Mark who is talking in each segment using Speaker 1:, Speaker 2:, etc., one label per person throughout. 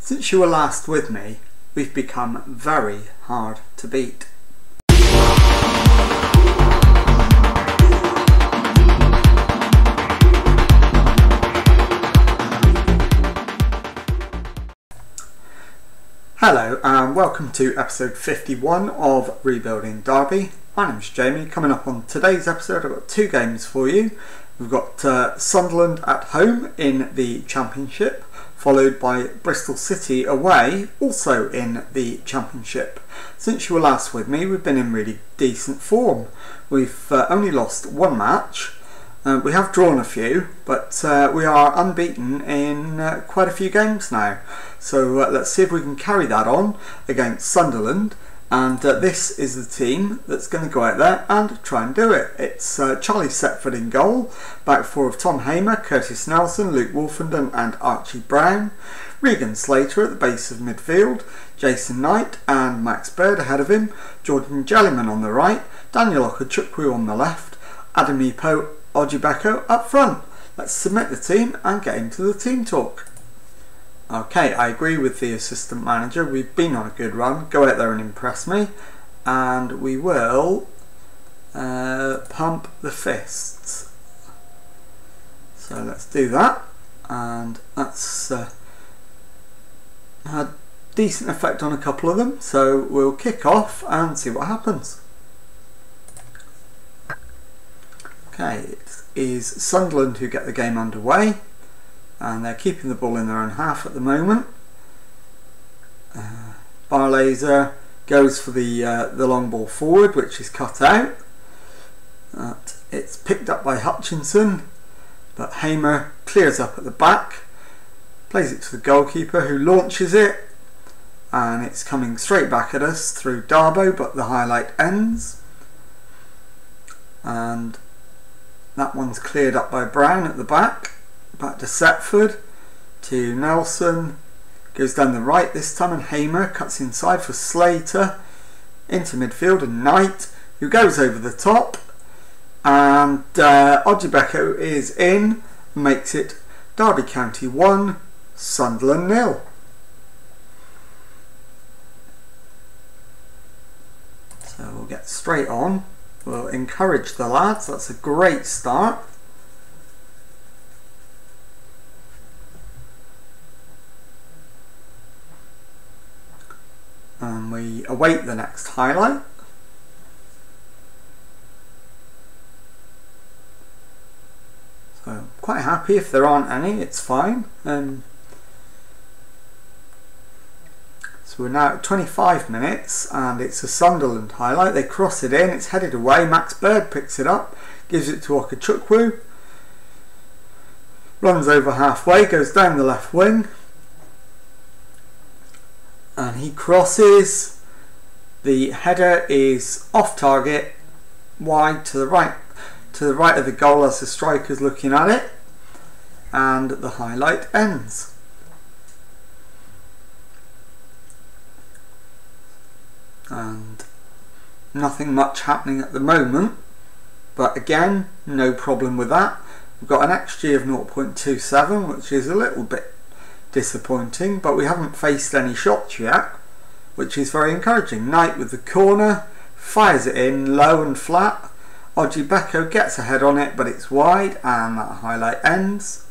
Speaker 1: Since you were last with me, we've become very hard to beat. Hello and welcome to episode 51 of Rebuilding Derby. My name's Jamie. Coming up on today's episode, I've got two games for you. We've got Sunderland at home in the Championship, followed by Bristol City away, also in the Championship. Since you were last with me, we've been in really decent form. We've only lost one match. We have drawn a few, but we are unbeaten in quite a few games now. So let's see if we can carry that on against Sunderland. And this is the team that's going to go out there and try and do it. It's Charlie Setford in goal, back four of Tom Hamer, Curtis Nelson, Luke Wolfenden and Archie Brown, Regan Slater at the base of midfield, Jason Knight and Max Bird ahead of him, Jordan Jellyman on the right, Daniel Okachukwu on the left, Adamipo Ojibeko up front. Let's submit the team and get into the team talk. Okay, I agree with the assistant manager. We've been on a good run. Go out there and impress me, and we will pump the fists. So let's do that, and that's had a decent effect on a couple of them. So we'll kick off and see what happens. Okay, it is Sunderland who get the game underway, and they're keeping the ball in their own half at the moment. Barlaser goes for the long ball forward, which is cut out. It's picked up by Hutchinson, but Hamer clears up at the back, plays it to the goalkeeper who launches it, and it's coming straight back at us through Darbo, but the highlight ends. And that one's cleared up by Brown at the back. Back to Setford, to Nelson, goes down the right this time, and Hamer cuts inside for Slater, into midfield, and Knight, who goes over the top, and Ojibeko is in, makes it Derby County 1, Sunderland 0. So we'll get straight on. We'll encourage the lads. That's a great start. And we await the next highlight. So I'm quite happy if there aren't any, it's fine. So we're now at 25 minutes and it's a Sunderland highlight. They cross it in, it's headed away. Max Bird picks it up, gives it to Okachukwu, runs over halfway, goes down the left wing, and he crosses. The header is off target, wide to the right of the goal as the striker's looking at it, and the highlight ends. And nothing much happening at the moment, but again, no problem with that. We've got an XG of 0.27, which is a little bit disappointing, but we haven't faced any shots yet, which is very encouraging. Knight with the corner, fires it in low and flat. Ojibeko gets a head on it, but it's wide, and that highlight ends.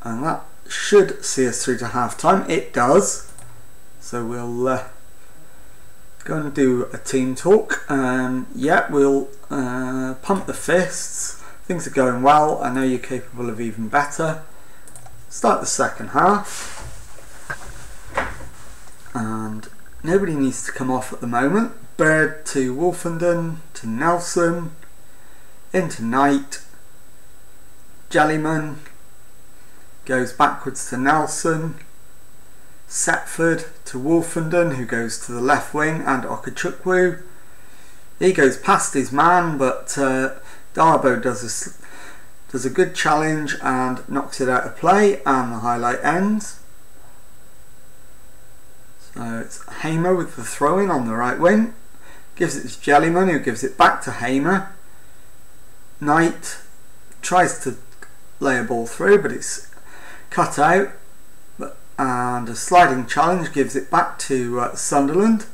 Speaker 1: And that should see us through to half time. It does. So we'll go and do a team talk. Yeah, we'll pump the fists. Things are going well. I know you're capable of even better. Start the second half. And nobody needs to come off at the moment. Bird to Wolfenden, to Nelson, into Knight, Jellyman, goes backwards to Nelson, Setford to Wolfenden, who goes to the left wing, and Okachukwu. He goes past his man, but Darbo does a good challenge and knocks it out of play, and the highlight ends. So it's Hamer with the throw-in on the right wing, gives it to Jellyman, who gives it back to Hamer, Knight tries to lay a ball through, but it's cut out, and a sliding challenge gives it back to Sunderland,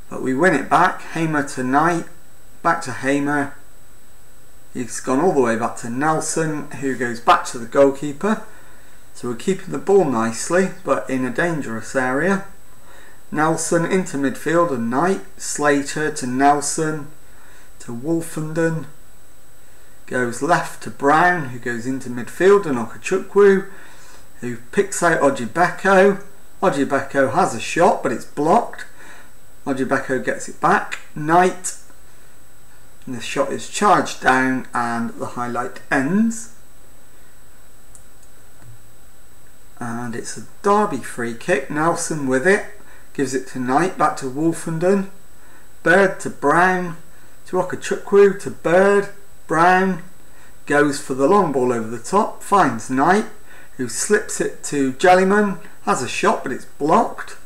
Speaker 1: but we win it back. Hamer to Knight, back to Hamer. He's gone all the way back to Nelson, who goes back to the goalkeeper. So we're keeping the ball nicely, but in a dangerous area. Nelson into midfield and Knight. Slater to Nelson to Wolfenden. Goes left to Brown, who goes into midfield, and Okachukwu, who picks out Ojibeko. Ojibeko has a shot, but it's blocked. Ojibeko gets it back. Knight. And the shot is charged down, and the highlight ends. And it's a Derby free kick. Nelson with it. Gives it to Knight, back to Wolfenden. Bird to Brown. To Okachukwu, to Bird. Brown goes for the long ball over the top. Finds Knight, who slips it to Jellyman. Has a shot, but it's blocked.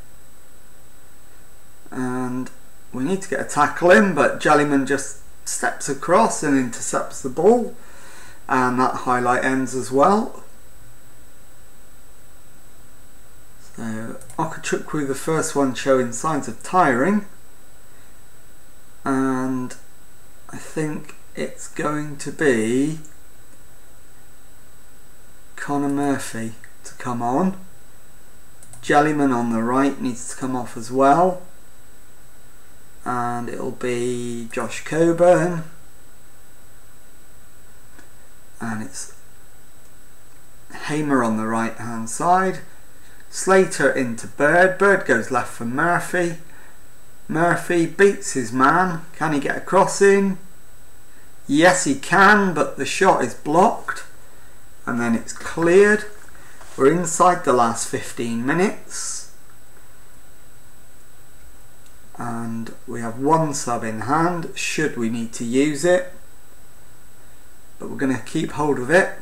Speaker 1: And we need to get a tackle in, but Jellyman just steps across and intercepts the ball. And that highlight ends as well. So Okachukwu, the first one, showing signs of tiring, and I think it's going to be Connor Murphy to come on. Jellyman on the right needs to come off as well, and it'll be Josh Coburn, and it's Hamer on the right hand side. Slater into Bird. Bird goes left for Murphy. Murphy beats his man. Can he get a cross in? Yes, he can, but the shot is blocked. And then it's cleared. We're inside the last 15 minutes. And we have one sub in hand, should we need to use it. But we're going to keep hold of it.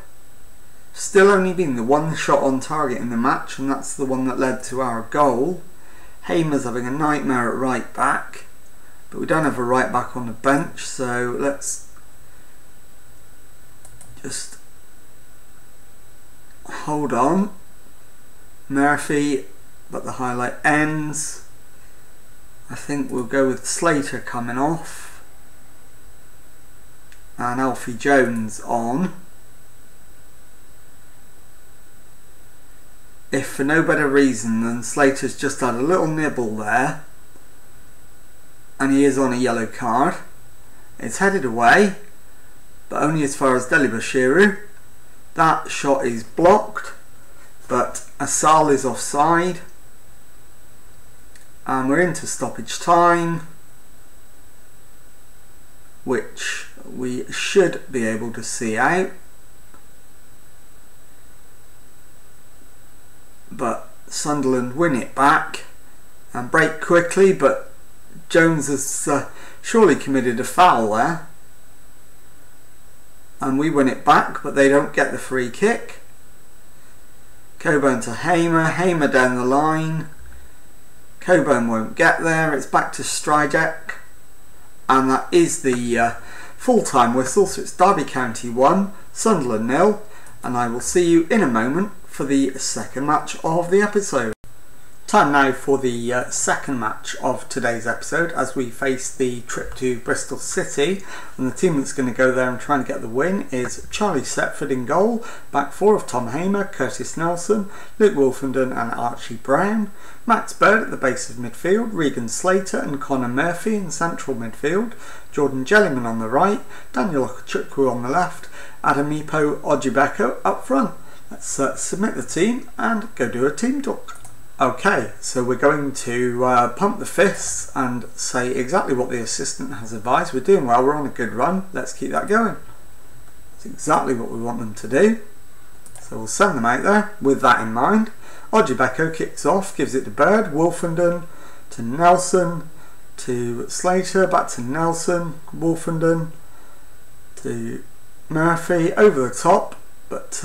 Speaker 1: Still only been the one shot on target in the match, and that's the one that led to our goal. Hamer's having a nightmare at right back, but we don't have a right back on the bench, so let's just hold on. Murphy, but the highlight ends. I think we'll go with Slater coming off and Alfie Jones on. If for no better reason than Slater's just had a little nibble there, and he is on a yellow card. It's headed away, but only as far as Delibashiru. That shot is blocked, but Asal is offside, and we're into stoppage time, which we should be able to see out. But Sunderland win it back and break quickly, but Jones has surely committed a foul there, and we win it back, but they don't get the free kick. Coburn to Hamer. Hamer down the line. Coburn won't get there. It's back to Stryjek, and that is the full-time whistle. So it's Derby County 1, Sunderland 0, and I will see you in a moment for the second match of the episode. Time now for the second match of today's episode, as we face the trip to Bristol City, and the team that's going to go there and try and get the win is Charlie Setford in goal, back four of Tom Hamer, Curtis Nelson, Luke Wolfenden and Archie Brown, Max Bird at the base of midfield, Regan Slater and Connor Murphy in central midfield, Jordan Jellyman on the right, Daniel Okachukwu on the left, Adamipo Ojibeko up front. Let's submit the team and go do a team talk. Okay, so we're going to pump the fists and say exactly what the assistant has advised. We're doing well, we're on a good run, let's keep that going. That's exactly what we want them to do. So we'll send them out there with that in mind. Ojibeko kicks off, gives it to Bird, Wolfenden to Nelson, to Slater, back to Nelson, Wolfenden to Murphy, over the top, but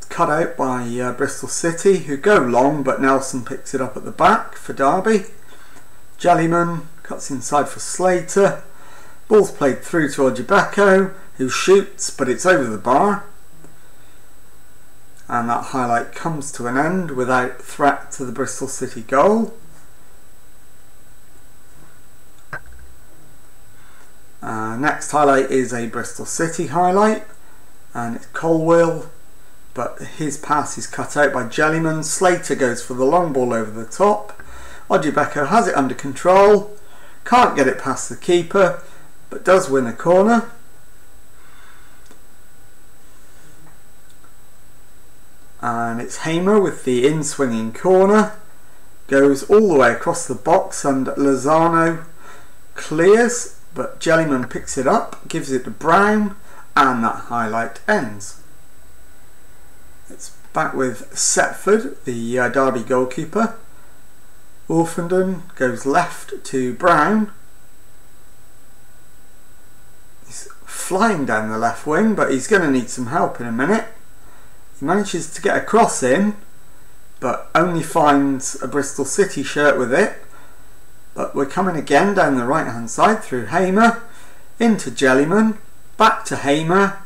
Speaker 1: cut out by Bristol City, who go long, but Nelson picks it up at the back for Derby. Jellyman cuts inside for Slater, Ball's played through to Ojibeko, who shoots, but it's over the bar. And that highlight comes to an end without threat to the Bristol City goal. Next highlight is a Bristol City highlight, and it's Colwill, but his pass is cut out by Jellyman. Slater goes for the long ball over the top. Ojibeko has it under control, can't get it past the keeper, but does win a corner. And it's Hamer with the in-swinging corner, goes all the way across the box and Lozano clears, but Jellyman picks it up, gives it to Brown, and that highlight ends. It's back with Setford, the Derby goalkeeper. Orphendon goes left to Brown. He's flying down the left wing, but he's going to need some help in a minute. He manages to get a cross in, but only finds a Bristol City shirt with it. But we're coming again down the right hand side through Hamer, into Jellyman, back to Hamer.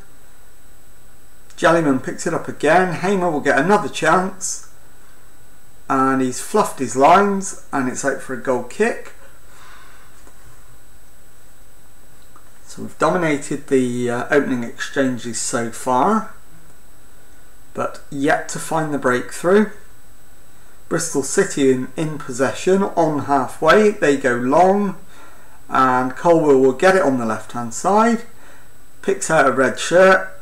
Speaker 1: Jellyman picks it up again. Hamer will get another chance, and he's fluffed his lines, and it's out for a goal kick. So we've dominated the opening exchanges so far, but yet to find the breakthrough. Bristol City in possession on halfway. They go long, and Colwill will get it on the left hand side, picks out a red shirt.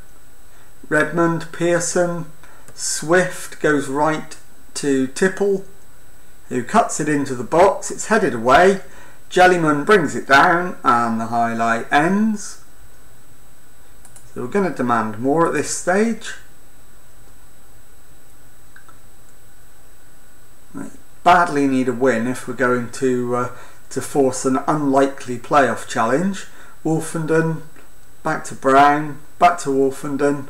Speaker 1: Redmond, Pearson, Swift goes right to Tipple, who cuts it into the box. It's headed away. Jellyman brings it down, and the highlight ends. So we're going to demand more at this stage. Badly need a win if we're going to force an unlikely playoff challenge. Wolfenden, back to Brown, back to Wolfenden,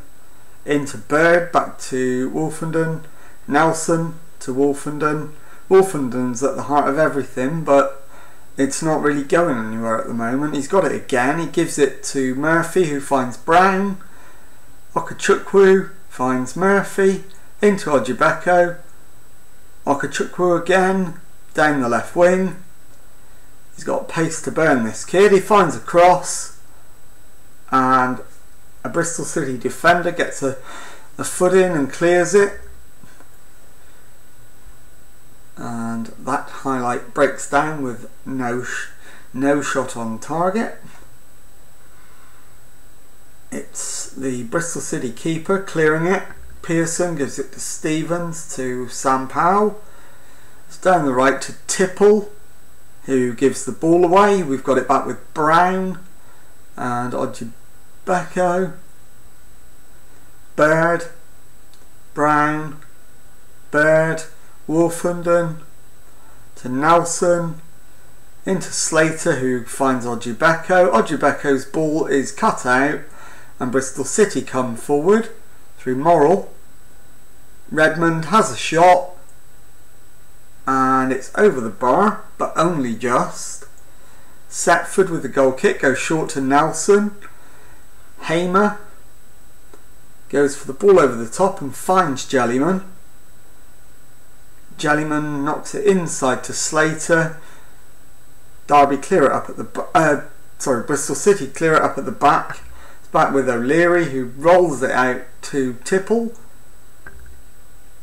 Speaker 1: into Bird, back to Wolfenden, Nelson to Wolfenden. Wolfenden's at the heart of everything, but it's not really going anywhere at the moment. He's got it again. He gives it to Murphy, who finds Brown. Okachukwu finds Murphy, into Ojibeko. Okachukwu again, down the left wing. He's got pace to burn, this kid. He finds a cross, and a Bristol City defender gets a foot in and clears it. And that highlight breaks down with no shot on target. It's the Bristol City keeper clearing it. Pearson gives it to Stevens, to Sam Powell. It's down the right to Tipple, who gives the ball away. We've got it back with Brown and Ojibeko. Bird, Brown, Bird, Wolfenden to Nelson, into Slater, who finds Ojibeko. Ojibeko's ball is cut out, and Bristol City come forward through Morrill. Redmond has a shot, and it's over the bar, but only just. Setford with the goal kick goes short to Nelson. Hamer goes for the ball over the top and finds Jellyman. Jellyman knocks it inside to Slater. Derby clear it up at the Bristol City clear it up at the back. It's back with O'Leary, who rolls it out to Tipple,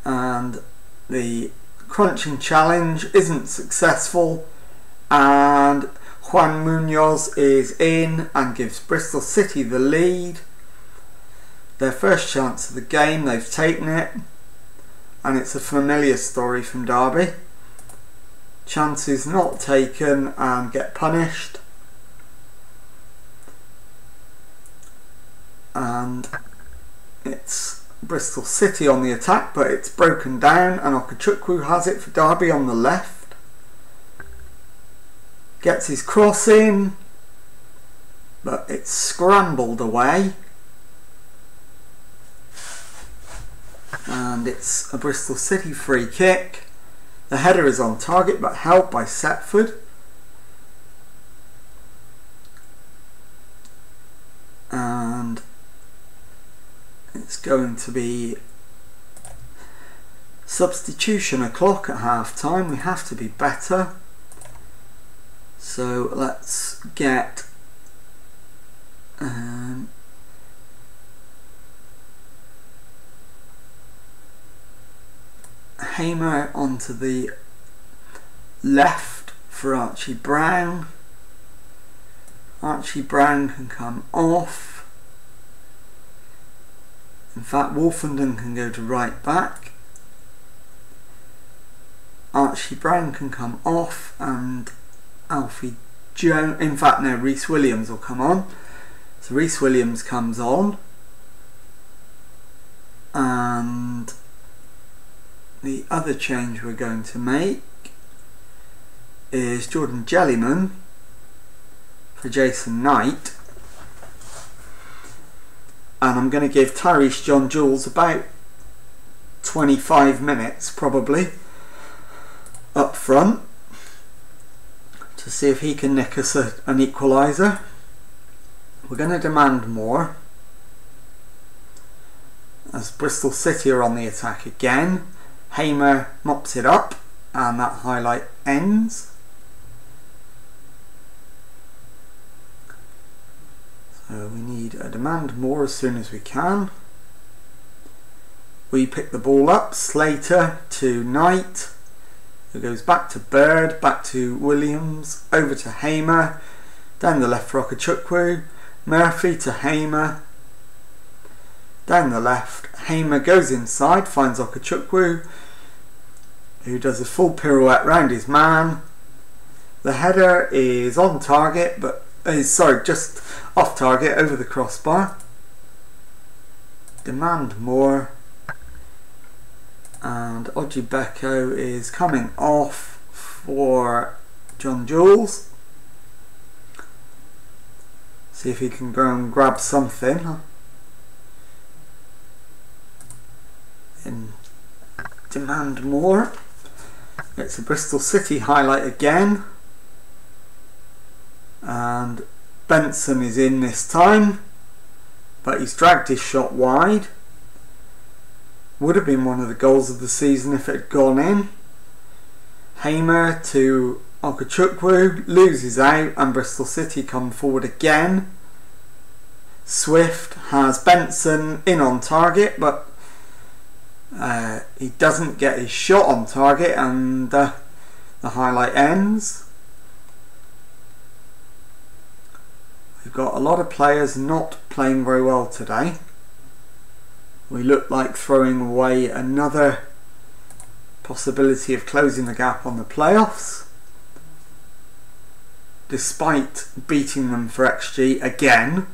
Speaker 1: and the crunching challenge isn't successful, and Juan Munoz is in and gives Bristol City the lead. Their first chance of the game, they've taken it, and it's a familiar story from Derby. Chances not taken and get punished. And it's Bristol City on the attack, but it's broken down, and Okachukwu has it for Derby on the left. Gets his cross in, but it's scrambled away. And it's a Bristol City free kick. The header is on target, but helped by Setford. and it's going to be substitution o'clock at half time. We have to be better, so let's get Hamer onto the left for Archie Brown. Archie Brown can come off. In fact, Wolfenden can go to right back. Archie Brown can come off, and Alfie Jones, in fact no, Rhys Williams will come on. So Rhys Williams comes on, and the other change we're going to make is Jordan Jellyman for Jason Knight, and I'm going to give Tyrese John Jules about 25 minutes probably up front to see if he can nick us an equaliser. We're going to demand more as Bristol City are on the attack again. Hamer mops it up and that highlight ends. So we need a demand more as soon as we can. We pick the ball up, Slater to Knight, who goes back to Bird, back to Williams, over to Hamer, down the left for Okechukwu, Murphy to Hamer, down the left, Hamer goes inside, finds Okechukwu, who does a full pirouette round his man. The header is on target, but just off target over the crossbar. Demand more, and Ojibeko is coming off for John Jules. See if he can go and grab something. And demand more. It's a Bristol City highlight again, and Benson is in this time, but he's dragged his shot wide. Would have been one of the goals of the season if it had gone in. Hamer to Okechukwu, loses out, and Bristol City come forward again. Swift has Benson in on target, but he doesn't get his shot on target, and the highlight ends. We've got a lot of players not playing very well today. We look like throwing away another possibility of closing the gap on the playoffs, despite beating them for XG again.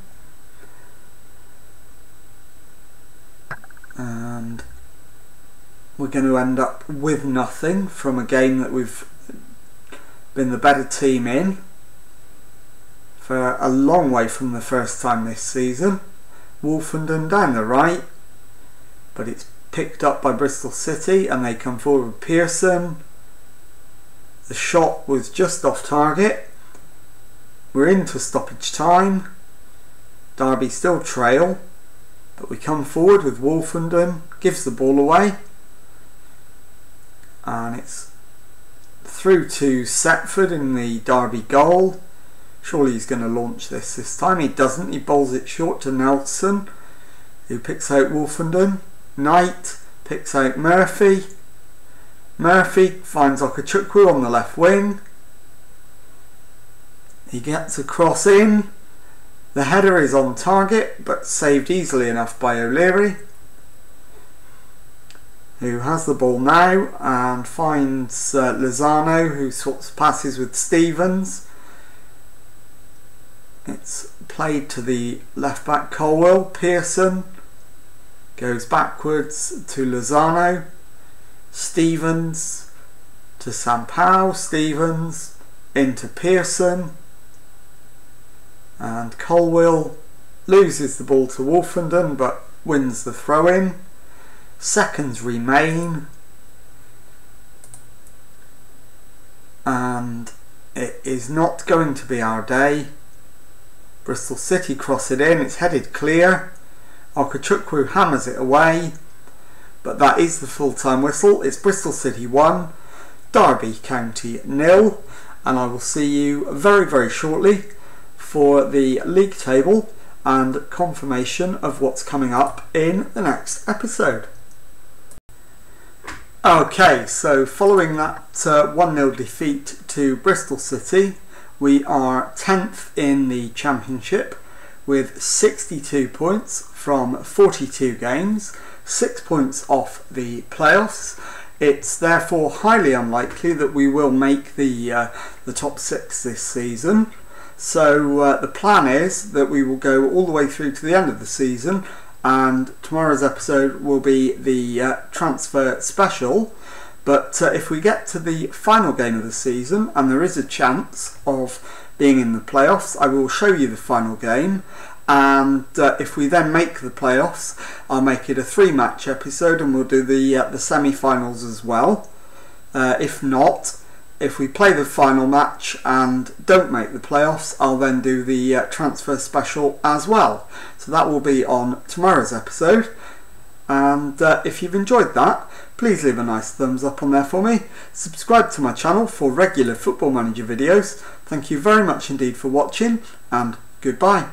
Speaker 1: And we're going to end up with nothing from a game that we've been the better team in for a long way from the first time this season. Wolfenden down the right, but it's picked up by Bristol City and they come forward with Pearson. The shot was just off target. We're into stoppage time. Derby still trail, but we come forward with Wolfenden, gives the ball away, and it's through to Setford in the Derby goal. Surely he's going to launch this time. He doesn't. He bowls it short to Nelson, who picks out Wolfenden. Knight picks out Murphy. Murphy finds Okechukwu on the left wing. He gets a cross in. The header is on target, but saved easily enough by O'Leary, who has the ball now and finds Lozano, who swaps passes with Stevens. It's played to the left back Colwell. Pearson goes backwards to Lozano. Stevens to Sampao. Stevens into Pearson. And Colwell loses the ball to Wolfenden but wins the throw-in. Seconds remain. And it is not going to be our day. Bristol City cross it in, it's headed clear. Okachukwu hammers it away, but that is the full-time whistle. It's Bristol City 1, Derby County 0, and I will see you very, very shortly for the league table and confirmation of what's coming up in the next episode. Okay, so following that 1-0 defeat to Bristol City, we are 10th in the Championship with 62 points from 42 games, 6 points off the playoffs. It's therefore highly unlikely that we will make the top 6 this season. So the plan is that we will go all the way through to the end of the season, and tomorrow's episode will be the transfer special. But if we get to the final game of the season and there is a chance of being in the playoffs, I will show you the final game, and if we then make the playoffs, I'll make it a 3-match episode and we'll do the semi-finals as well. If not, if we play the final match and don't make the playoffs, I'll then do the transfer special as well. So that will be on tomorrow's episode. And if you've enjoyed that, please leave a nice thumbs up on there for me. Subscribe to my channel for regular Football Manager videos. Thank you very much indeed for watching, and goodbye.